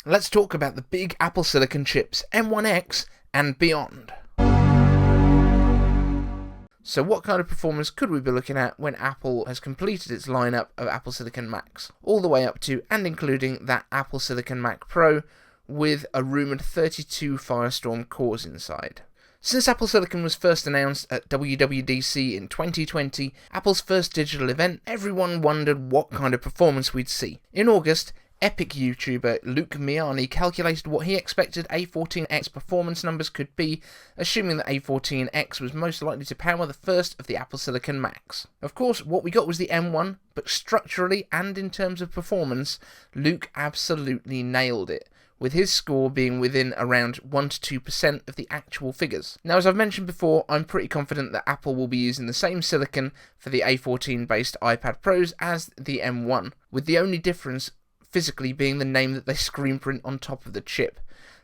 let's talk about the big Apple Silicon chips, M1X and beyond. So what kind of performance could we be looking at when Apple has completed its lineup of Apple Silicon Macs, all the way up to and including that Apple Silicon Mac Pro with a rumoured 32 Firestorm cores inside? Since Apple Silicon was first announced at WWDC in 2020, Apple's first digital event, everyone wondered what kind of performance we'd see. In August, epic YouTuber Luke Miani calculated what he expected A14X performance numbers could be, assuming that A14X was most likely to power the first of the Apple Silicon Macs. Of course, what we got was the M1, but structurally and in terms of performance, Luke absolutely nailed it, with his score being within around 1 to 2% of the actual figures. Now, as I've mentioned before, I'm pretty confident that Apple will be using the same silicon for the A14 based iPad Pros as the M1, with the only difference physically being the name that they screen print on top of the chip,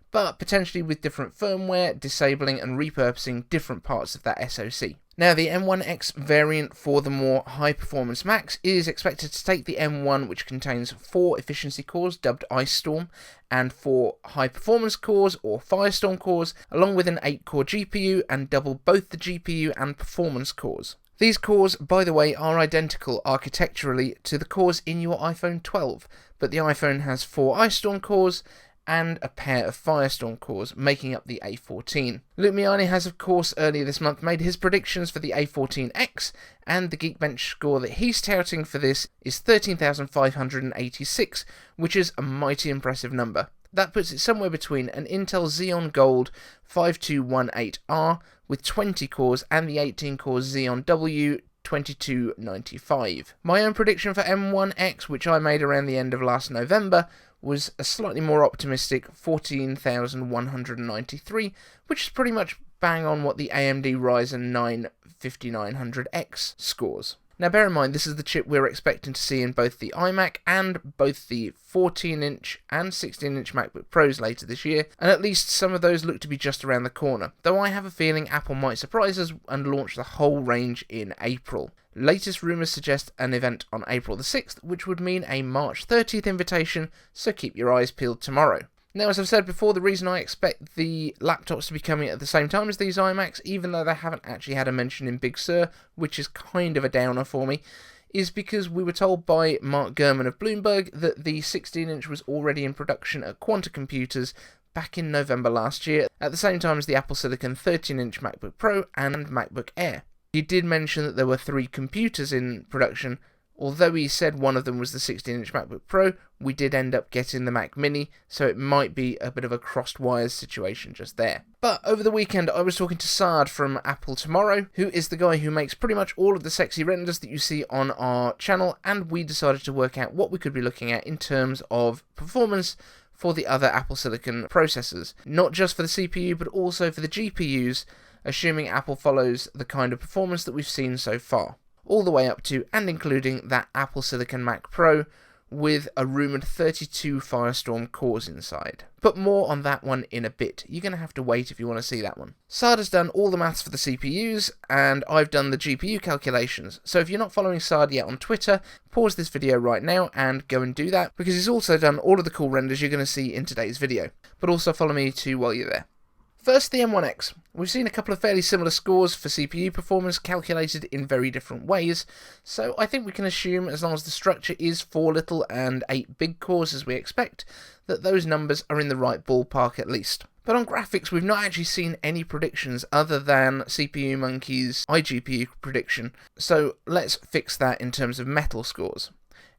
but potentially with different firmware, disabling and repurposing different parts of that SoC. Now, the M1X variant for the more high-performance Macs is expected to take the M1, which contains 4 efficiency cores dubbed Ice Storm, and 4 high-performance cores or Firestorm cores, along with an 8-core GPU, and double both the GPU and performance cores. These cores, by the way, are identical architecturally to the cores in your iPhone 12, but the iPhone has 4 Ice Storm cores and a pair of Firestorm cores, making up the A14. Luke Miani has, of course, earlier this month made his predictions for the A14X, and the Geekbench score that he's touting for this is 13,586, which is a mighty impressive number. That puts it somewhere between an Intel Xeon Gold 5218R with 20 cores and the 18-core Xeon W 2295. My own prediction for M1X, which I made around the end of last November, was a slightly more optimistic 14,193, which is pretty much bang on what the AMD Ryzen 9 5900X scores. Now bear in mind, this is the chip we're expecting to see in both the iMac and both the 14-inch and 16-inch MacBook Pros later this year, and at least some of those look to be just around the corner, though I have a feeling Apple might surprise us and launch the whole range in April. Latest rumours suggest an event on April the 6th, which would mean a March 30th invitation, so keep your eyes peeled tomorrow. Now, as I've said before, the reason I expect the laptops to be coming at the same time as these iMacs, even though they haven't actually had a mention in Big Sur, which is kind of a downer for me, is because we were told by Mark Gurman of Bloomberg that the 16-inch was already in production at Quanta Computers back in November last year, at the same time as the Apple Silicon 13-inch MacBook Pro and MacBook Air. He did mention that there were 3 computers in production. Although he said one of them was the 16-inch MacBook Pro, we did end up getting the Mac Mini, so it might be a bit of a crossed wires situation just there. But over the weekend, I was talking to Saad from Apple Tomorrow, who is the guy who makes pretty much all of the sexy renders that you see on our channel, and we decided to work out what we could be looking at in terms of performance for the other Apple Silicon processors. Not just for the CPU, but also for the GPUs, assuming Apple follows the kind of performance that we've seen so far, all the way up to and including that Apple Silicon Mac Pro with a rumoured 32 Firestorm cores inside. But more on that one in a bit. You're going to have to wait if you want to see that one. Saad has done all the maths for the CPUs, and I've done the GPU calculations. So if you're not following Saad yet on Twitter, pause this video right now and go and do that, because he's also done all of the cool renders you're going to see in today's video. But also follow me too while you're there. First, the M1X. We've seen a couple of fairly similar scores for CPU performance calculated in very different ways, so I think we can assume, as long as the structure is 4 little and 8 big cores as we expect, that those numbers are in the right ballpark at least. But on graphics, we've not actually seen any predictions other than CPU Monkey's iGPU prediction, so let's fix that in terms of metal scores.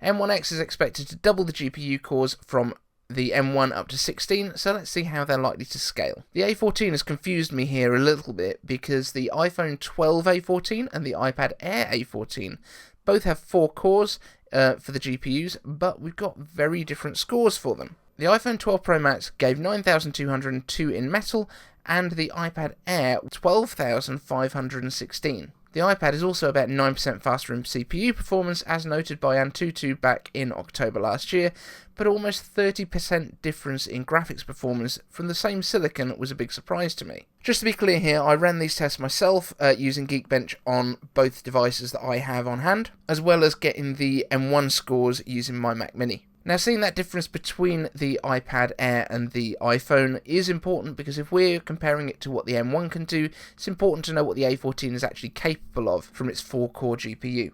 M1X is expected to double the GPU cores from the M1 up to 16, so let's see how they're likely to scale. The A14 has confused me here a little bit because the iPhone 12 A14 and the iPad Air A14 both have 4 cores for the GPUs, but we've got very different scores for them. The iPhone 12 Pro Max gave 9,202 in metal, and the iPad Air 12,516. The iPad is also about 9% faster in CPU performance, as noted by Antutu back in October last year, but almost 30% difference in graphics performance from the same silicon was a big surprise to me. Just to be clear here, I ran these tests myself using Geekbench on both devices that I have on hand, as well as getting the M1 scores using my Mac Mini. Now, seeing that difference between the iPad Air and the iPhone is important, because if we're comparing it to what the M1 can do, it's important to know what the A14 is actually capable of from its 4-core GPU.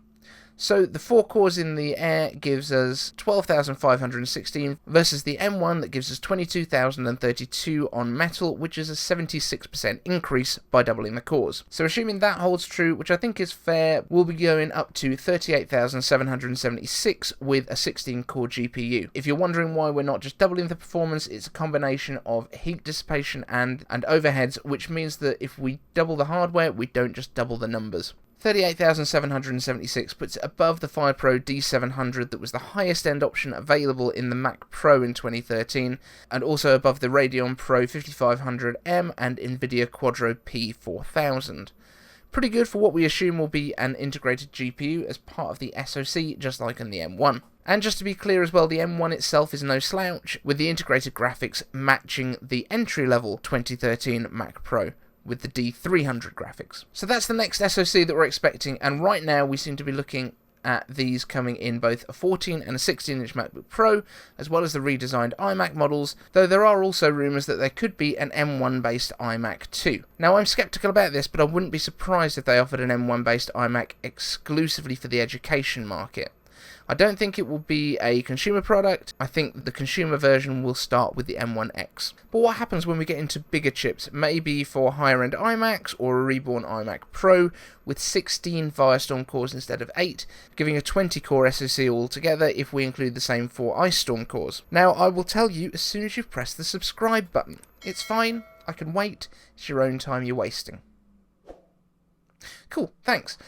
So the 4 cores in the Air gives us 12,516 versus the M1 that gives us 22,032 on Metal, which is a 76% increase by doubling the cores. So assuming that holds true, which I think is fair, we'll be going up to 38,776 with a 16-core GPU. If you're wondering why we're not just doubling the performance, it's a combination of heat dissipation and overheads, which means that if we double the hardware, we don't just double the numbers. 38,776 puts it above the FirePro D700 that was the highest end option available in the Mac Pro in 2013, and also above the Radeon Pro 5500M and Nvidia Quadro P4000. Pretty good for what we assume will be an integrated GPU as part of the SoC, just like in the M1. And just to be clear as well, the M1 itself is no slouch, with the integrated graphics matching the entry-level 2013 Mac Pro with the D300 graphics. So that's the next SoC that we're expecting, and right now we seem to be looking at these coming in both a 14 and a 16-inch MacBook Pro, as well as the redesigned iMac models, though there are also rumours that there could be an M1-based iMac too. Now, I'm sceptical about this, but I wouldn't be surprised if they offered an M1-based iMac exclusively for the education market. I don't think it will be a consumer product. I think the consumer version will start with the M1X. But what happens when we get into bigger chips? Maybe for higher end iMacs or a reborn iMac Pro with 16 Firestorm cores instead of 8, giving a 20-core SoC altogether if we include the same 4 Ice Storm cores. Now, I will tell you as soon as you've pressed the subscribe button. It's fine, I can wait, it's your own time you're wasting. Cool, thanks.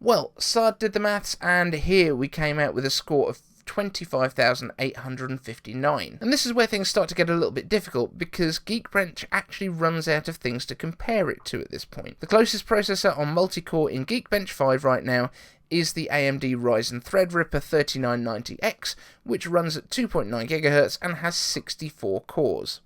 Well, Sard did the maths, and here we came out with a score of 25,859. And this is where things start to get a little bit difficult, because Geekbench actually runs out of things to compare it to at this point. The closest processor on multi-core in Geekbench 5 right now is the AMD Ryzen Threadripper 3990X, which runs at 2.9 GHz and has 64 cores.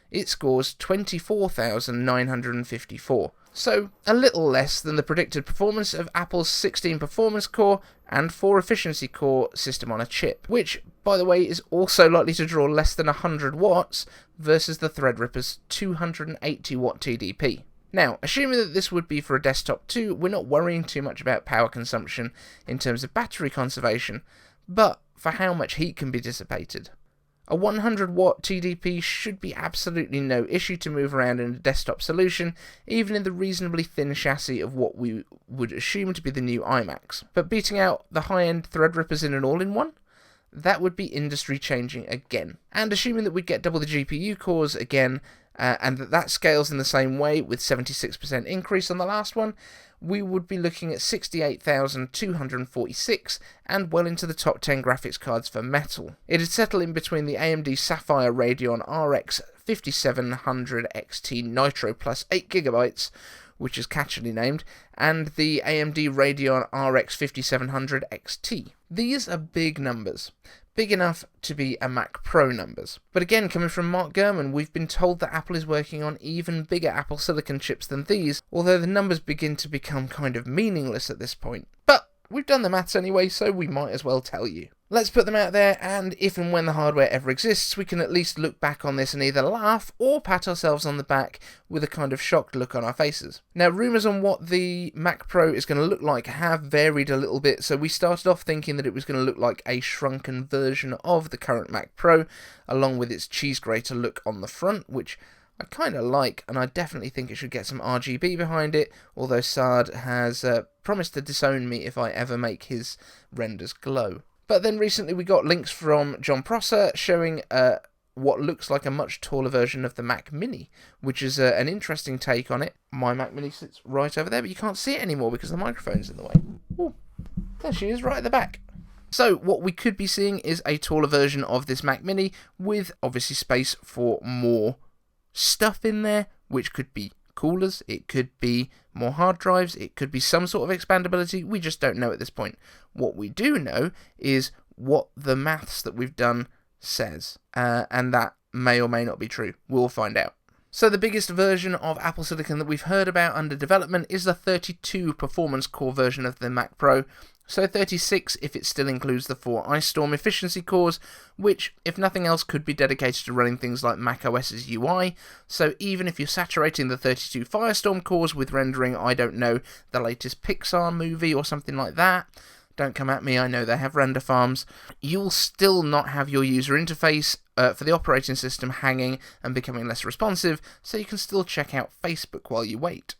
It scores 24,954. So, a little less than the predicted performance of Apple's 16 performance core and 4 efficiency core system on a chip, which, by the way, is also likely to draw less than 100 watts versus the Threadripper's 280 watt TDP. Now, assuming that this would be for a desktop too, we're not worrying too much about power consumption in terms of battery conservation, but for how much heat can be dissipated. A 100 watt TDP should be absolutely no issue to move around in a desktop solution, even in the reasonably thin chassis of what we would assume to be the new iMacs. But beating out the high-end Threadrippers in an all-in-one? That would be industry-changing again. And assuming that we'd get double the GPU cores again, and that scales in the same way with 76% increase on the last one, we would be looking at 68,246 and well into the top 10 graphics cards for Metal. It'd settle in between the AMD Sapphire Radeon RX 5700 XT Nitro plus 8GB, which is catchily named, and the AMD Radeon RX 5700 XT. These are big numbers. Big enough to be a Mac Pro numbers. But again, coming from Mark Gurman, we've been told that Apple is working on even bigger Apple Silicon chips than these, although the numbers begin to become kind of meaningless at this point. But we've done the maths anyway, so we might as well tell you. Let's put them out there, and if and when the hardware ever exists, we can at least look back on this and either laugh or pat ourselves on the back with a kind of shocked look on our faces. Now, rumours on what the Mac Pro is going to look like have varied a little bit, so we started off thinking that it was going to look like a shrunken version of the current Mac Pro, along with its cheese grater look on the front, which I kind of like, and I definitely think it should get some RGB behind it, although Sard has promised to disown me if I ever make his renders glow. But then recently we got links from John Prosser showing what looks like a much taller version of the Mac Mini, which is an interesting take on it. My Mac Mini sits right over there, but you can't see it anymore because the microphone's in the way. Ooh, there she is, right at the back. So what we could be seeing is a taller version of this Mac Mini with obviously space for more stuff in there, which could be coolers, it could be more hard drives, it could be some sort of expandability. We just don't know at this point. What we do know is what the maths that we've done says, and that may or may not be true. We'll find out. So the biggest version of Apple Silicon that we've heard about under development is the 32 performance core version of the Mac Pro, So 36 if it still includes the 4 Ice Storm efficiency cores, which, if nothing else, could be dedicated to running things like macOS's UI, so even if you're saturating the 32 Firestorm cores with rendering, I don't know, the latest Pixar movie or something like that, don't come at me, I know they have render farms, you'll still not have your user interface for the operating system hanging and becoming less responsive, so you can still check out Facebook while you wait.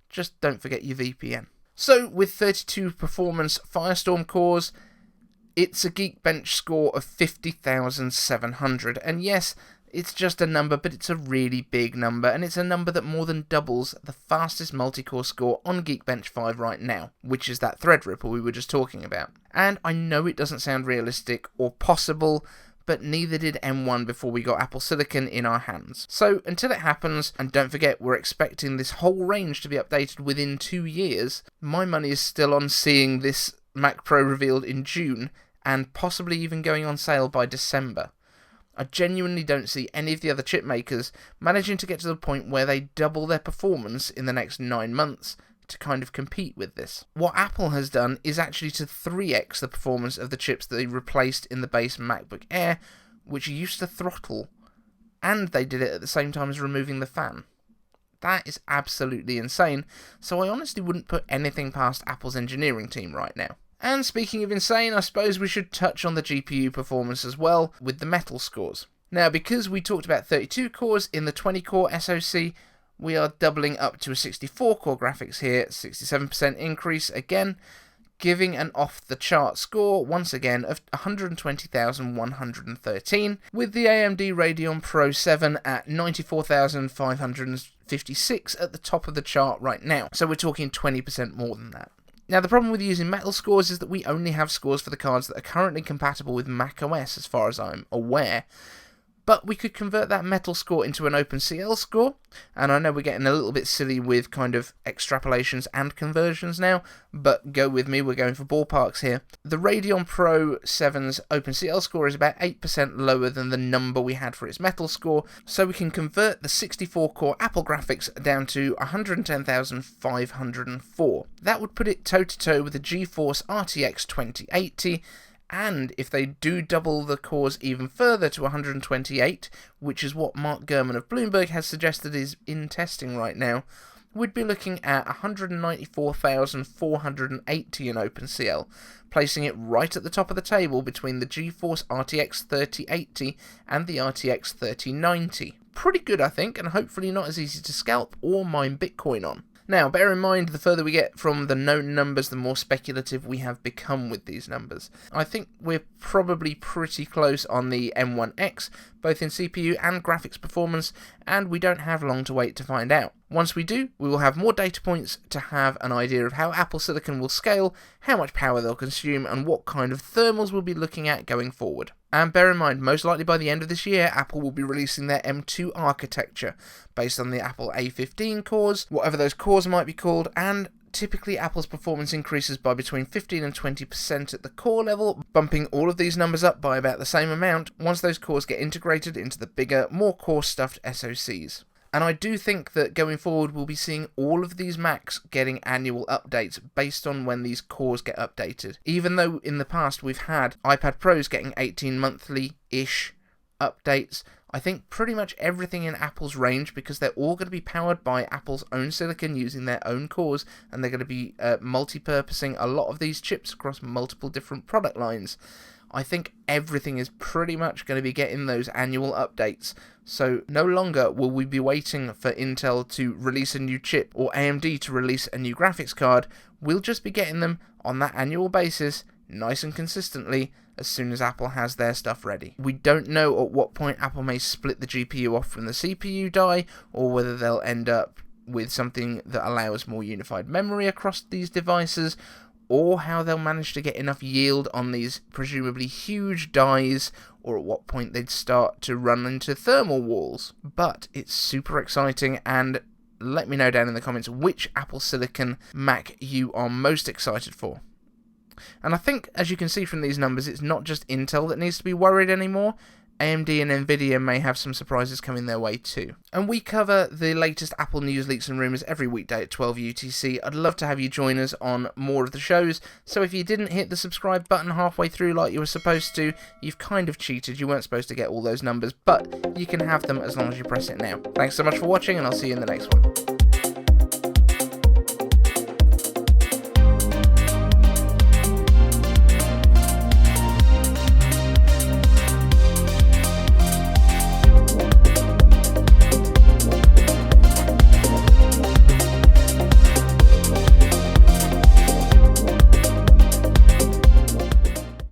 Just don't forget your VPN. So, with 32 performance Firestorm cores, it's a Geekbench score of 50,700, and yes, it's just a number, but it's a really big number, and it's a number that more than doubles the fastest multi-core score on Geekbench 5 right now, which is that Threadripper we were just talking about. And I know it doesn't sound realistic or possible, but neither did M1 before we got Apple Silicon in our hands. So until it happens, and don't forget we're expecting this whole range to be updated within 2 years, my money is still on seeing this Mac Pro revealed in June, and possibly even going on sale by December. I genuinely don't see any of the other chip makers managing to get to the point where they double their performance in the next 9 months to kind of compete with this. What Apple has done is actually to 3x the performance of the chips that they replaced in the base MacBook Air, which used to throttle, and they did it at the same time as removing the fan. That is absolutely insane, so I honestly wouldn't put anything past Apple's engineering team right now. And speaking of insane, I suppose we should touch on the GPU performance as well, with the Metal scores. Now, because we talked about 32 cores in the 20-core SoC, we are doubling up to a 64-core graphics here, 67% increase again, giving an off-the-chart score, once again, of 120,113, with the AMD Radeon Pro 7 at 94,556 at the top of the chart right now, so we're talking 20% more than that. Now, the problem with using Metal scores is that we only have scores for the cards that are currently compatible with macOS, as far as I'm aware. But we could convert that Metal score into an OpenCL score, and I know we're getting a little bit silly with kind of extrapolations and conversions now, but go with me, we're going for ballparks here. The Radeon Pro 7's OpenCL score is about 8% lower than the number we had for its Metal score, so we can convert the 64-core Apple graphics down to 110,504. That would put it toe-to-toe with the GeForce RTX 2080, and if they do double the cores even further to 128, which is what Mark Gurman of Bloomberg has suggested is in testing right now, we'd be looking at 194,480 in OpenCL, placing it right at the top of the table between the GeForce RTX 3080 and the RTX 3090. Pretty good, I think, and hopefully not as easy to scalp or mine Bitcoin on. Now, bear in mind, the further we get from the known numbers, the more speculative we have become with these numbers. I think we're probably pretty close on the M1X, both in CPU and graphics performance, and we don't have long to wait to find out. Once we do, we will have more data points to have an idea of how Apple Silicon will scale, how much power they'll consume, and what kind of thermals we'll be looking at going forward. And bear in mind, most likely by the end of this year, Apple will be releasing their M2 architecture, based on the Apple A15 cores, whatever those cores might be called, and typically Apple's performance increases by between 15 and 20% at the core level, bumping all of these numbers up by about the same amount once those cores get integrated into the bigger, more core-stuffed SoCs. And I do think that going forward we'll be seeing all of these Macs getting annual updates based on when these cores get updated. Even though in the past we've had iPad Pros getting 18 monthly-ish updates, I think pretty much everything in Apple's range, because they're all going to be powered by Apple's own silicon using their own cores, and they're going to be multi-purposing a lot of these chips across multiple different product lines. I think everything is pretty much going to be getting those annual updates, so no longer will we be waiting for Intel to release a new chip or AMD to release a new graphics card. We'll just be getting them on that annual basis, nice and consistently, as soon as Apple has their stuff ready. We don't know at what point Apple may split the GPU off from the CPU die, or whether they'll end up with something that allows more unified memory across these devices, or how they'll manage to get enough yield on these presumably huge dies, or at what point they'd start to run into thermal walls. But it's super exciting, and let me know down in the comments which Apple Silicon Mac you are most excited for. And I think, as you can see from these numbers, it's not just Intel that needs to be worried anymore. AMD and Nvidia may have some surprises coming their way too. And we cover the latest Apple news, leaks and rumours every weekday at 12 UTC. I'd love to have you join us on more of the shows, so if you didn't hit the subscribe button halfway through like you were supposed to, you've kind of cheated. You weren't supposed to get all those numbers, but you can have them as long as you press it now. Thanks so much for watching, and I'll see you in the next one.